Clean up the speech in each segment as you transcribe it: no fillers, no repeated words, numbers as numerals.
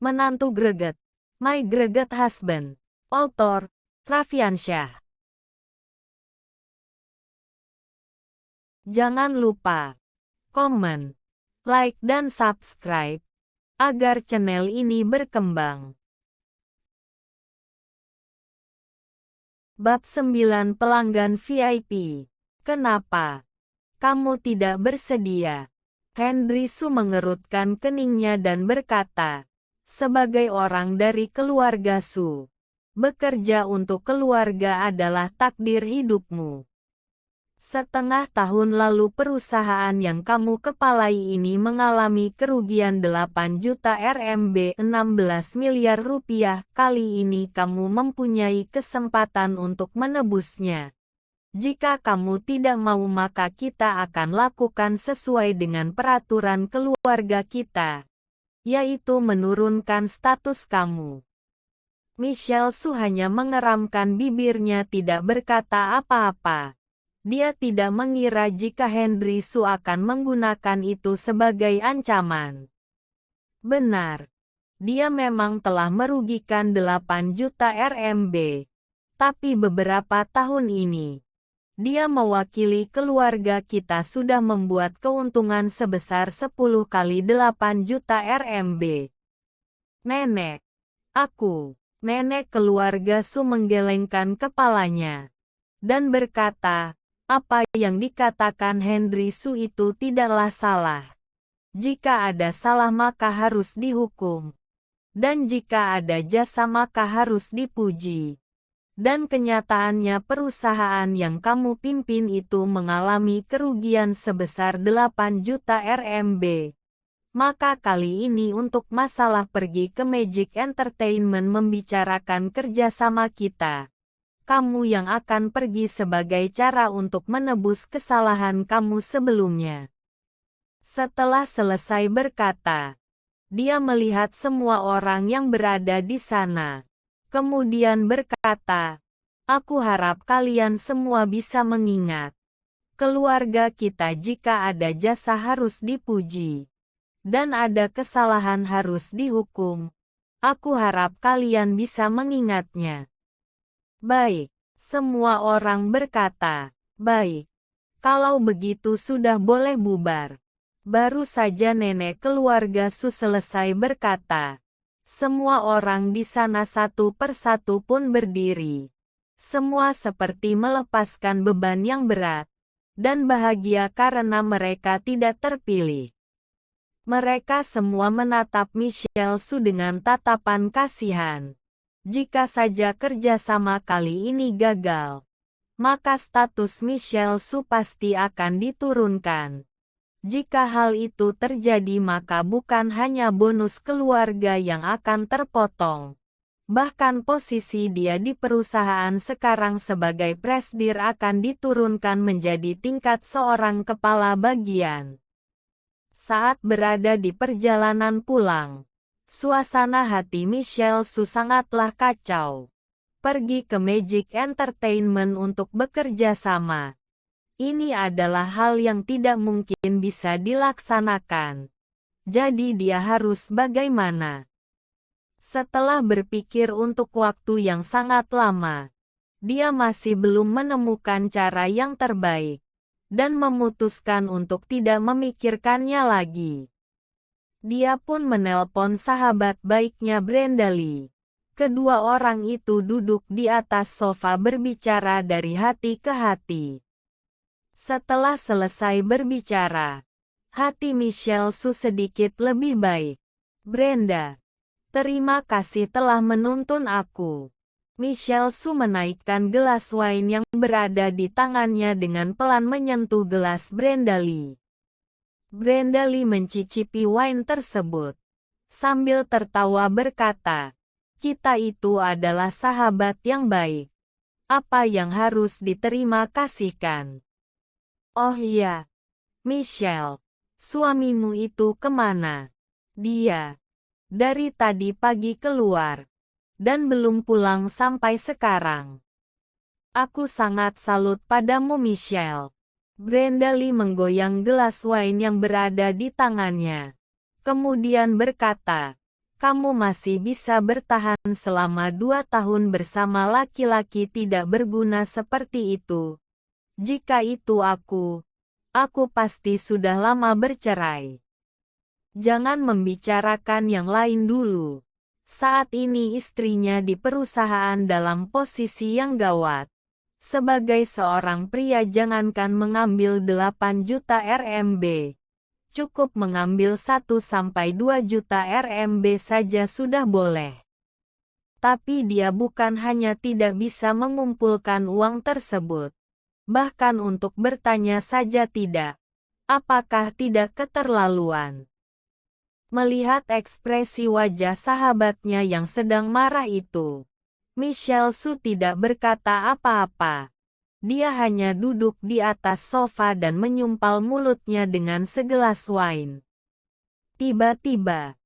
Menantu greget. My Greget Husband. Author, Raffiansyah. Jangan lupa komen, like dan subscribe agar channel ini berkembang. Bab 9 Pelanggan VIP. Kenapa kamu tidak bersedia? Hendri Su mengerutkan keningnya dan berkata, sebagai orang dari keluarga Su, bekerja untuk keluarga adalah takdir hidupmu. Setengah tahun lalu perusahaan yang kamu kepalai ini mengalami kerugian 8 juta RMB 16 miliar rupiah. Kali ini kamu mempunyai kesempatan untuk menebusnya. Jika kamu tidak mau maka kita akan lakukan sesuai dengan peraturan keluarga kita, yaitu menurunkan status kamu. Michelle Su hanya mengeramkan bibirnya tidak berkata apa-apa. Dia tidak mengira jika Hendri Su akan menggunakan itu sebagai ancaman. Benar, dia memang telah merugikan 8 juta RMB. Tapi beberapa tahun ini, dia mewakili keluarga kita sudah membuat keuntungan sebesar 10 kali 8 juta RMB. Nenek, nenek keluarga Su menggelengkan kepalanya dan berkata, apa yang dikatakan Hendri Su itu tidaklah salah. Jika ada salah maka harus dihukum. Dan jika ada jasa maka harus dipuji. Dan kenyataannya perusahaan yang kamu pimpin itu mengalami kerugian sebesar 8 juta RMB. Maka kali ini untuk masalah pergi ke Magic Entertainment membicarakan kerjasama kita. Kamu yang akan pergi sebagai cara untuk menebus kesalahan kamu sebelumnya. Setelah selesai berkata, dia melihat semua orang yang berada di sana. Kemudian berkata, aku harap kalian semua bisa mengingat. Keluarga kita jika ada jasa harus dipuji. Dan ada kesalahan harus dihukum. Aku harap kalian bisa mengingatnya. Baik, semua orang berkata, baik. Kalau begitu sudah boleh bubar. Baru saja nenek keluarga Su selesai berkata. Semua orang di sana satu persatu pun berdiri. Semua seperti melepaskan beban yang berat. Dan bahagia karena mereka tidak terpilih. Mereka semua menatap Michelle Su dengan tatapan kasihan. Jika saja kerjasama kali ini gagal, maka status Michelle Su pasti akan diturunkan. Jika hal itu terjadi maka bukan hanya bonus keluarga yang akan terpotong. Bahkan posisi dia di perusahaan sekarang sebagai presidir akan diturunkan menjadi tingkat seorang kepala bagian. Saat berada di perjalanan pulang, suasana hati Michelle Su sangatlah kacau. Pergi ke Magic Entertainment untuk bekerja sama. Ini adalah hal yang tidak mungkin bisa dilaksanakan. Jadi dia harus bagaimana? Setelah berpikir untuk waktu yang sangat lama, dia masih belum menemukan cara yang terbaik. Dan memutuskan untuk tidak memikirkannya lagi. Dia pun menelpon sahabat baiknya Brenda Lee. Kedua orang itu duduk di atas sofa berbicara dari hati ke hati. Setelah selesai berbicara, hati Michelle Su sedikit lebih baik. Brenda, terima kasih telah menuntun aku. Michelle Su menaikkan gelas wine yang berada di tangannya dengan pelan menyentuh gelas Brenda Lee. Brenda Lee mencicipi wine tersebut. Sambil tertawa berkata, kita itu adalah sahabat yang baik. Apa yang harus diterima kasihkan? Oh iya, Michelle, suamimu itu kemana? Dia dari tadi pagi keluar. Dan belum pulang sampai sekarang. Aku sangat salut padamu Michelle. Brenda Lee menggoyang gelas wine yang berada di tangannya. Kemudian berkata, Kamu masih bisa bertahan selama 2 tahun bersama laki-laki tidak berguna seperti itu. Jika itu aku pasti sudah lama bercerai. Jangan membicarakan yang lain dulu. Saat ini istrinya di perusahaan dalam posisi yang gawat. Sebagai seorang pria jangankan mengambil 8 juta RMB. Cukup mengambil 1-2 juta RMB saja sudah boleh. Tapi dia bukan hanya tidak bisa mengumpulkan uang tersebut. Bahkan untuk bertanya saja tidak. Apakah tidak keterlaluan? Melihat ekspresi wajah sahabatnya yang sedang marah itu, Michelle Su tidak berkata apa-apa. Dia hanya duduk di atas sofa dan menyumpal mulutnya dengan segelas wine. Tiba-tiba,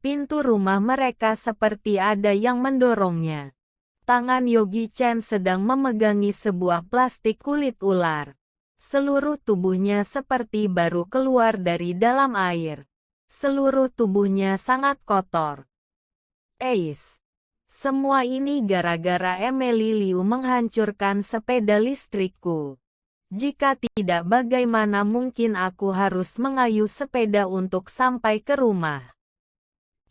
pintu rumah mereka seperti ada yang mendorongnya. Tangan Yogi Chen sedang memegangi sebuah plastik kulit ular. Seluruh tubuhnya seperti baru keluar dari dalam air. Seluruh tubuhnya sangat kotor. Semua ini gara-gara Emily Liu menghancurkan sepeda listrikku. Jika tidak, bagaimana mungkin aku harus mengayuh sepeda untuk sampai ke rumah?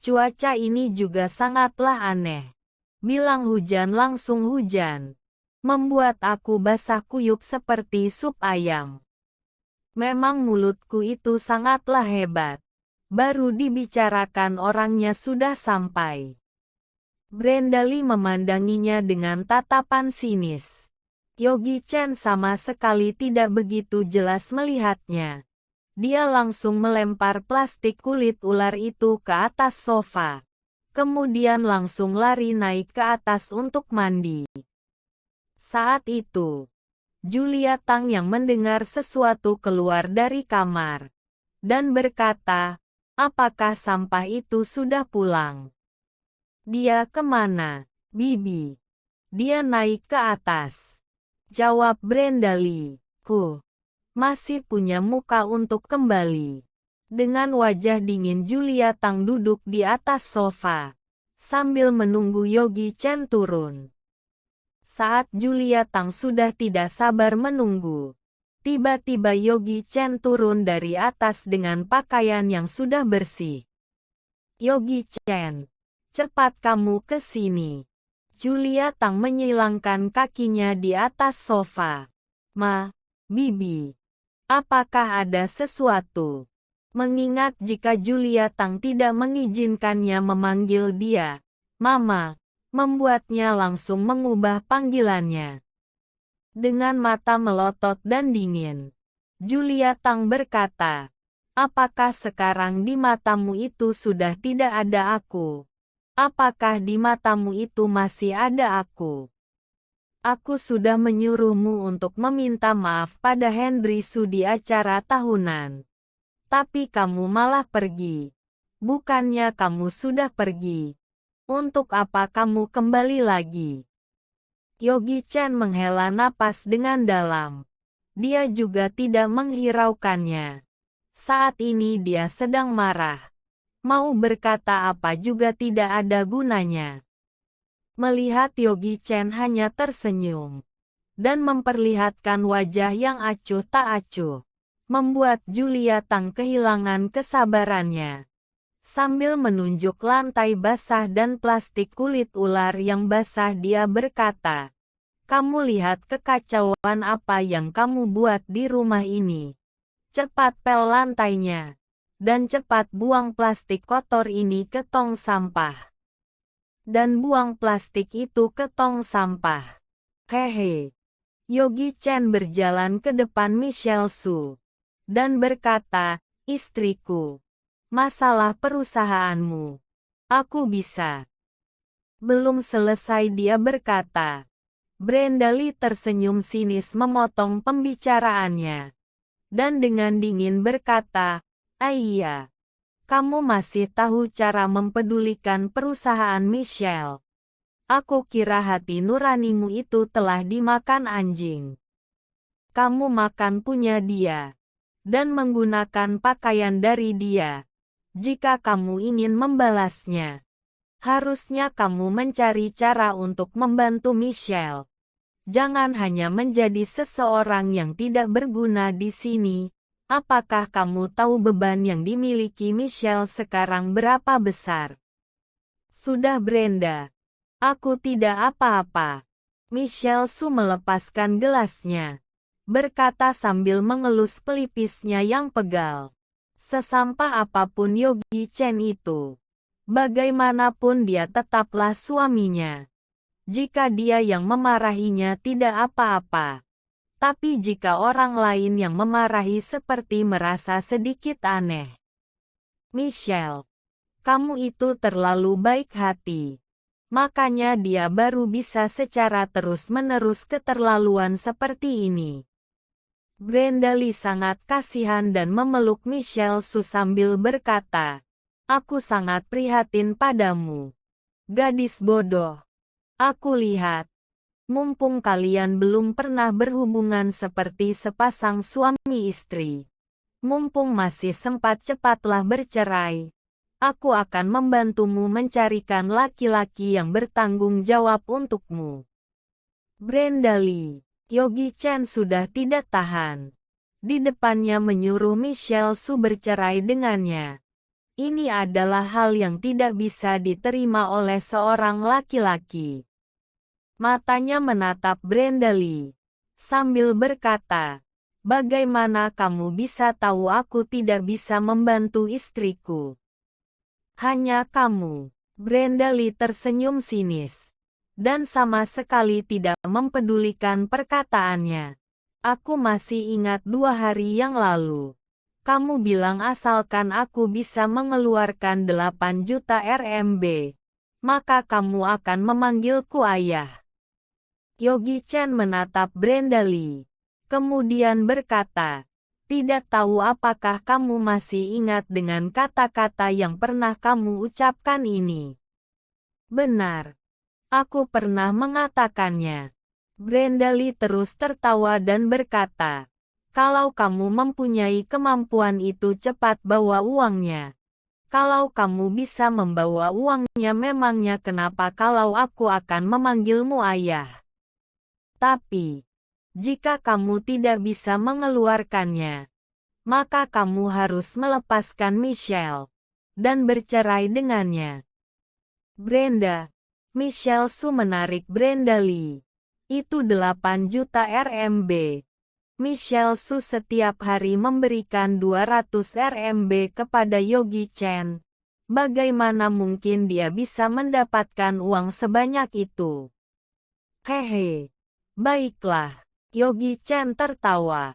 Cuaca ini juga sangatlah aneh. Bilang hujan langsung hujan. Membuat aku basah kuyup seperti sup ayam. Memang mulutku itu sangatlah hebat. Baru dibicarakan orangnya sudah sampai. Brenda Lee memandanginya dengan tatapan sinis. Yogi Chen sama sekali tidak begitu jelas melihatnya. Dia langsung melempar plastik kulit ular itu ke atas sofa. Kemudian langsung lari naik ke atas untuk mandi. Saat itu, Julia Tang yang mendengar sesuatu keluar dari kamar. Dan berkata, apakah sampah itu sudah pulang? Dia kemana, Bibi? Dia naik ke atas. Jawab Brenda Lee. Masih punya muka untuk kembali. Dengan wajah dingin Julia Tang duduk di atas sofa. Sambil menunggu Yogi Chen turun. Saat Julia Tang sudah tidak sabar menunggu. Tiba-tiba Yogi Chen turun dari atas dengan pakaian yang sudah bersih. Yogi Chen. Cepat kamu ke sini. Julia Tang menyilangkan kakinya di atas sofa. Bibi. Apakah ada sesuatu? Mengingat jika Julia Tang tidak mengizinkannya memanggil dia, Mama, membuatnya langsung mengubah panggilannya. Dengan mata melotot dan dingin, Julia Tang berkata, apakah sekarang di matamu itu sudah tidak ada aku? Apakah di matamu itu masih ada aku? Aku sudah menyuruhmu untuk meminta maaf pada Henry Su di acara tahunan. Tapi kamu malah pergi. Bukannya kamu sudah pergi. Untuk apa kamu kembali lagi? Yogi Chen menghela napas dengan dalam. Dia juga tidak menghiraukannya. Saat ini dia sedang marah. Mau berkata apa juga tidak ada gunanya. Melihat Yogi Chen hanya tersenyum dan memperlihatkan wajah yang acuh tak acuh, membuat Julia Tang kehilangan kesabarannya. Sambil menunjuk lantai basah dan plastik kulit ular yang basah, dia berkata, kamu lihat kekacauan apa yang kamu buat di rumah ini. Cepat pel lantainya. Dan cepat buang plastik kotor ini ke tong sampah. Dan buang plastik itu ke tong sampah. Hehe. Yogi Chen berjalan ke depan Michelle Su. Dan berkata, istriku. Masalah perusahaanmu. Aku bisa. Belum selesai dia berkata. Brenda Lee tersenyum sinis memotong pembicaraannya. Dan dengan dingin berkata, iya. Kamu masih tahu cara mempedulikan perusahaan Michelle. Aku kira hati nuranimu itu telah dimakan anjing. Kamu makan punya dia. Dan menggunakan pakaian dari dia. Jika kamu ingin membalasnya. Harusnya kamu mencari cara untuk membantu Michelle. Jangan hanya menjadi seseorang yang tidak berguna di sini. Apakah kamu tahu beban yang dimiliki Michelle sekarang berapa besar? Sudah Brenda. Aku tidak apa-apa. Michelle Su melepaskan gelasnya. Berkata sambil mengelus pelipisnya yang pegal. Sesampah apapun Yogi Chen itu, bagaimanapun dia tetaplah suaminya. Jika dia yang memarahinya tidak apa-apa. Tapi jika orang lain yang memarahi seperti merasa sedikit aneh. Michelle, kamu itu terlalu baik hati. Makanya dia baru bisa secara terus-menerus keterlaluan seperti ini. Brenda Lee sangat kasihan dan memeluk Michelle Su sambil berkata, "Aku sangat prihatin padamu. Gadis bodoh. Aku lihat, mumpung kalian belum pernah berhubungan seperti sepasang suami istri. Mumpung masih sempat cepatlah bercerai. Aku akan membantumu mencarikan laki-laki yang bertanggung jawab untukmu." Brenda Lee, Yogi Chen sudah tidak tahan. Di depannya menyuruh Michelle Su bercerai dengannya. Ini adalah hal yang tidak bisa diterima oleh seorang laki-laki. Matanya menatap Brenda Lee, sambil berkata, "Bagaimana kamu bisa tahu aku tidak bisa membantu istriku?" "Hanya kamu." Brenda Lee tersenyum sinis, dan sama sekali tidak mempedulikan perkataannya. "Aku masih ingat 2 hari yang lalu. Kamu bilang asalkan aku bisa mengeluarkan 8 juta RMB, maka kamu akan memanggilku ayah." Yogi Chen menatap Brenda Lee, kemudian berkata, "Tidak tahu apakah kamu masih ingat dengan kata-kata yang pernah kamu ucapkan ini?" "Benar. Aku pernah mengatakannya." Brenda Lee terus tertawa dan berkata, "Kalau kamu mempunyai kemampuan itu cepat bawa uangnya. Kalau kamu bisa membawa uangnya memangnya kenapa kalau aku akan memanggilmu ayah? Tapi, jika kamu tidak bisa mengeluarkannya, maka kamu harus melepaskan Michelle dan bercerai dengannya." Brenda, Michelle Su menarik Brenda Lee. "Itu 8 juta RMB. Michelle Su setiap hari memberikan 200 RMB kepada Yogi Chen. Bagaimana mungkin dia bisa mendapatkan uang sebanyak itu?" "Hehe. Baiklah." Yogi Chen tertawa.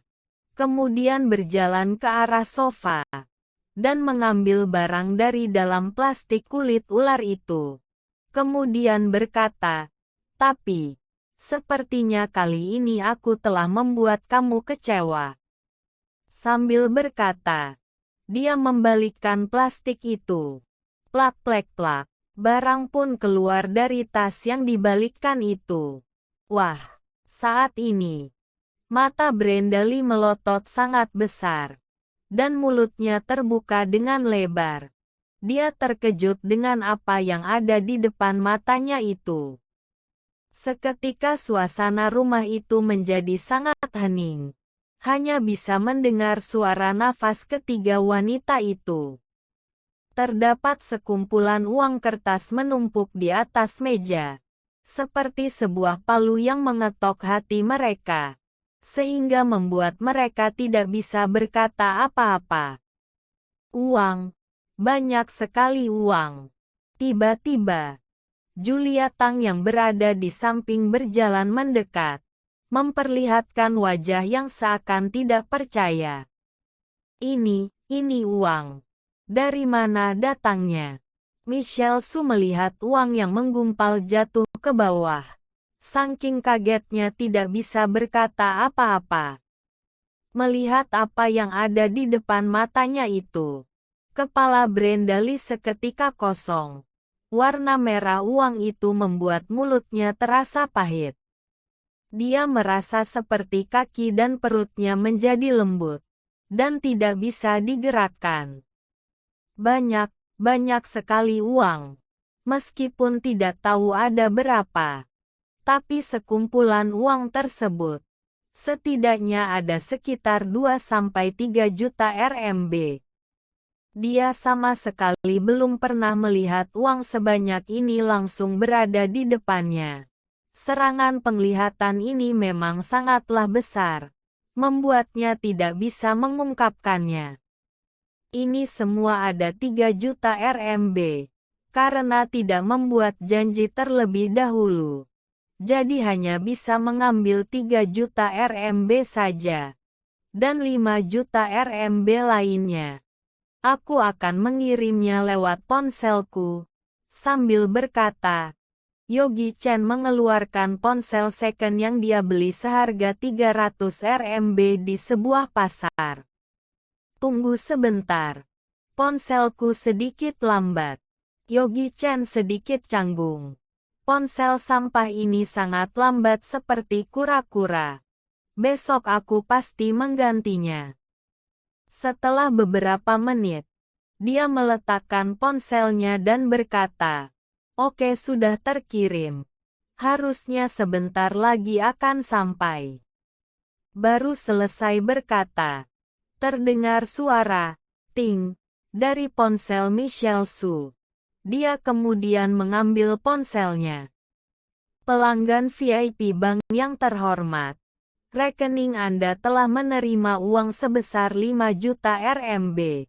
Kemudian berjalan ke arah sofa dan mengambil barang dari dalam plastik kulit ular itu. Kemudian berkata, "Tapi, sepertinya kali ini aku telah membuat kamu kecewa." Sambil berkata, dia membalikkan plastik itu. Plak plek plak, barang pun keluar dari tas yang dibalikkan itu. Wah, saat ini, mata Brenda Lee melotot sangat besar, dan mulutnya terbuka dengan lebar. Dia terkejut dengan apa yang ada di depan matanya itu. Seketika suasana rumah itu menjadi sangat hening. Hanya bisa mendengar suara nafas ketiga wanita itu. Terdapat sekumpulan uang kertas menumpuk di atas meja, seperti sebuah palu yang mengetok hati mereka, sehingga membuat mereka tidak bisa berkata apa-apa. Uang. Banyak sekali uang. Tiba-tiba, Julia Tang yang berada di samping berjalan mendekat, memperlihatkan wajah yang seakan tidak percaya. Ini uang. Dari mana datangnya?" Michelle Su melihat uang yang menggumpal jatuh ke bawah. Saking kagetnya tidak bisa berkata apa-apa. Melihat apa yang ada di depan matanya itu, kepala Brenda Lee seketika kosong. Warna merah uang itu membuat mulutnya terasa pahit. Dia merasa seperti kaki dan perutnya menjadi lembut, dan tidak bisa digerakkan. Banyak sekali uang. Meskipun tidak tahu ada berapa, tapi sekumpulan uang tersebut setidaknya ada sekitar 2-3 juta RMB. Dia sama sekali belum pernah melihat uang sebanyak ini langsung berada di depannya. Serangan penglihatan ini memang sangatlah besar, membuatnya tidak bisa mengungkapkannya. Ini semua ada 3 juta RMB, karena tidak membuat janji terlebih dahulu. Jadi hanya bisa mengambil 3 juta RMB saja. Dan 5 juta RMB lainnya. Aku akan mengirimnya lewat ponselku. Sambil berkata, Yogi Chen mengeluarkan ponsel second yang dia beli seharga 300 RMB di sebuah pasar. Tunggu sebentar. Ponselku sedikit lambat. Yogi Chen sedikit canggung. Ponsel sampah ini sangat lambat seperti kura-kura. Besok aku pasti menggantinya. Setelah beberapa menit, dia meletakkan ponselnya dan berkata, "Oke, sudah terkirim. Harusnya sebentar lagi akan sampai." Baru selesai berkata, terdengar suara "ting" dari ponsel Michelle Su. Dia kemudian mengambil ponselnya. Pelanggan VIP bank yang terhormat, rekening Anda telah menerima uang sebesar 5 juta RMB.